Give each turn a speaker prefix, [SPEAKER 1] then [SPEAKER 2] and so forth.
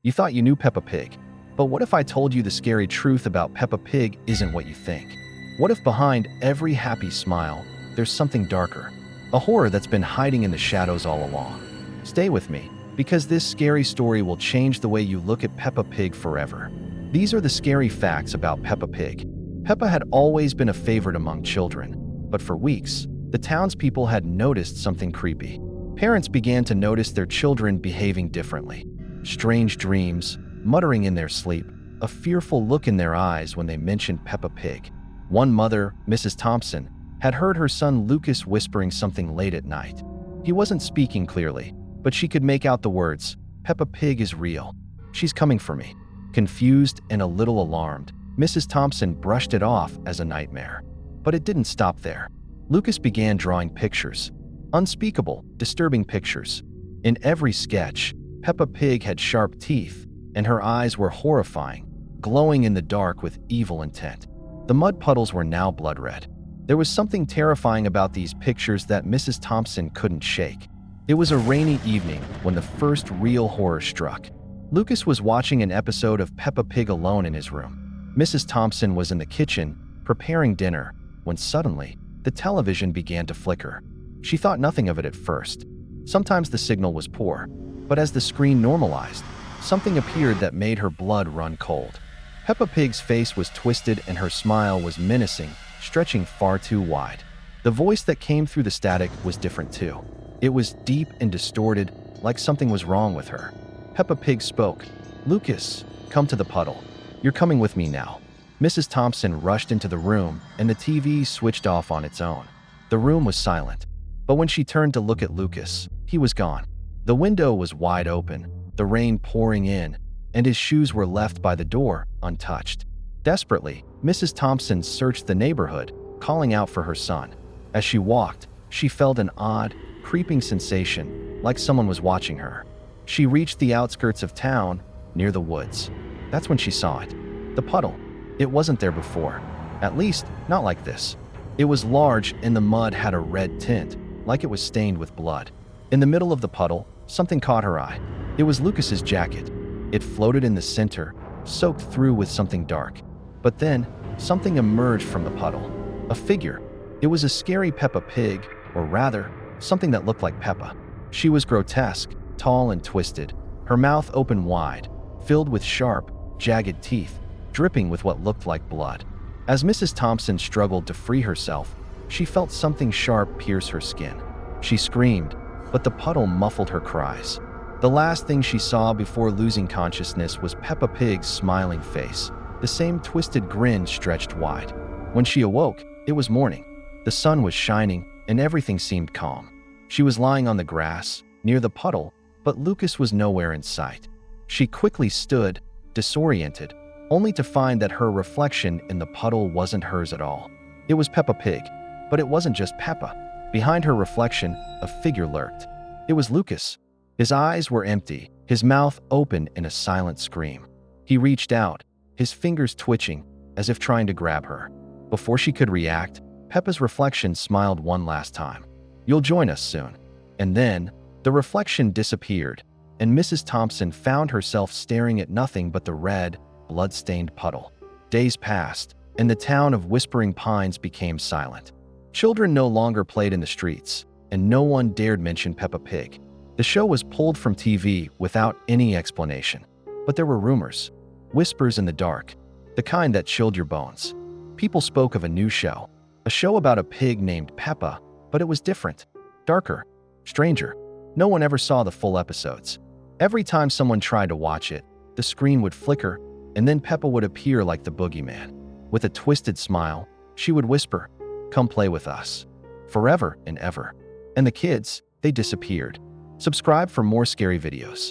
[SPEAKER 1] You thought you knew Peppa Pig. But what if I told you the scary truth about Peppa Pig isn't what you think? What if behind every happy smile, there's something darker? A horror that's been hiding in the shadows all along. Stay with me, because this scary story will change the way you look at Peppa Pig forever. These are the scary facts about Peppa Pig. Peppa had always been a favorite among children, but for weeks, the townspeople had noticed something creepy. Parents began to notice their children behaving differently. Strange dreams, muttering in their sleep, a fearful look in their eyes when they mentioned Peppa Pig. One mother, Mrs. Thompson, had heard her son Lucas whispering something late at night. He wasn't speaking clearly, but she could make out the words, "Peppa Pig is real. She's coming for me." Confused and a little alarmed, Mrs. Thompson brushed it off as a nightmare. But it didn't stop there. Lucas began drawing pictures. Unspeakable, disturbing pictures. In every sketch, Peppa Pig had sharp teeth, and her eyes were horrifying, glowing in the dark with evil intent. The mud puddles were now blood red. There was something terrifying about these pictures that Mrs. Thompson couldn't shake. It was a rainy evening when the first real horror struck. Lucas was watching an episode of Peppa Pig alone in his room. Mrs. Thompson was in the kitchen, preparing dinner, when suddenly, the television began to flicker. She thought nothing of it at first. Sometimes the signal was poor, but as the screen normalized, something appeared that made her blood run cold. Peppa Pig's face was twisted and her smile was menacing, stretching far too wide. The voice that came through the static was different too. It was deep and distorted, like something was wrong with her. Peppa Pig spoke. "Lucas, come to the puddle. You're coming with me now." Mrs. Thompson rushed into the room and the TV switched off on its own. The room was silent. But when she turned to look at Lucas, he was gone. The window was wide open, the rain pouring in, and his shoes were left by the door, untouched. Desperately, Mrs. Thompson searched the neighborhood, calling out for her son. As she walked, she felt an odd, creeping sensation, like someone was watching her. She reached the outskirts of town, near the woods. That's when she saw it. The puddle. It wasn't there before. At least, not like this. It was large and the mud had a red tint, like it was stained with blood. In the middle of the puddle, something caught her eye. It was Lucas's jacket. It floated in the center, soaked through with something dark. But then, something emerged from the puddle. A figure. It was a scary Peppa Pig, or rather, something that looked like Peppa. She was grotesque, tall and twisted, her mouth open wide, filled with sharp, jagged teeth, dripping with what looked like blood. As Mrs. Thompson struggled to free herself, she felt something sharp pierce her skin. She screamed, but the puddle muffled her cries. The last thing she saw before losing consciousness was Peppa Pig's smiling face, the same twisted grin stretched wide. When she awoke, it was morning. The sun was shining, and everything seemed calm. She was lying on the grass, near the puddle, but Lucas was nowhere in sight. She quickly stood, disoriented, only to find that her reflection in the puddle wasn't hers at all. It was Peppa Pig, but it wasn't just Peppa. Behind her reflection, a figure lurked. It was Lucas. His eyes were empty, his mouth open in a silent scream. He reached out, his fingers twitching, as if trying to grab her. Before she could react, Peppa's reflection smiled one last time. "You'll join us soon." And then, the reflection disappeared, and Mrs. Thompson found herself staring at nothing but the red, blood-stained puddle. Days passed, and the town of Whispering Pines became silent. Children no longer played in the streets, and no one dared mention Peppa Pig. The show was pulled from TV without any explanation. But there were rumors, whispers in the dark, the kind that chilled your bones. People spoke of a new show, a show about a pig named Peppa, but it was different, darker, stranger. No one ever saw the full episodes. Every time someone tried to watch it, the screen would flicker, and then Peppa would appear like the boogeyman. With a twisted smile, she would whisper, "Come play with us." Forever and ever. And the kids, they disappeared. Subscribe for more scary videos.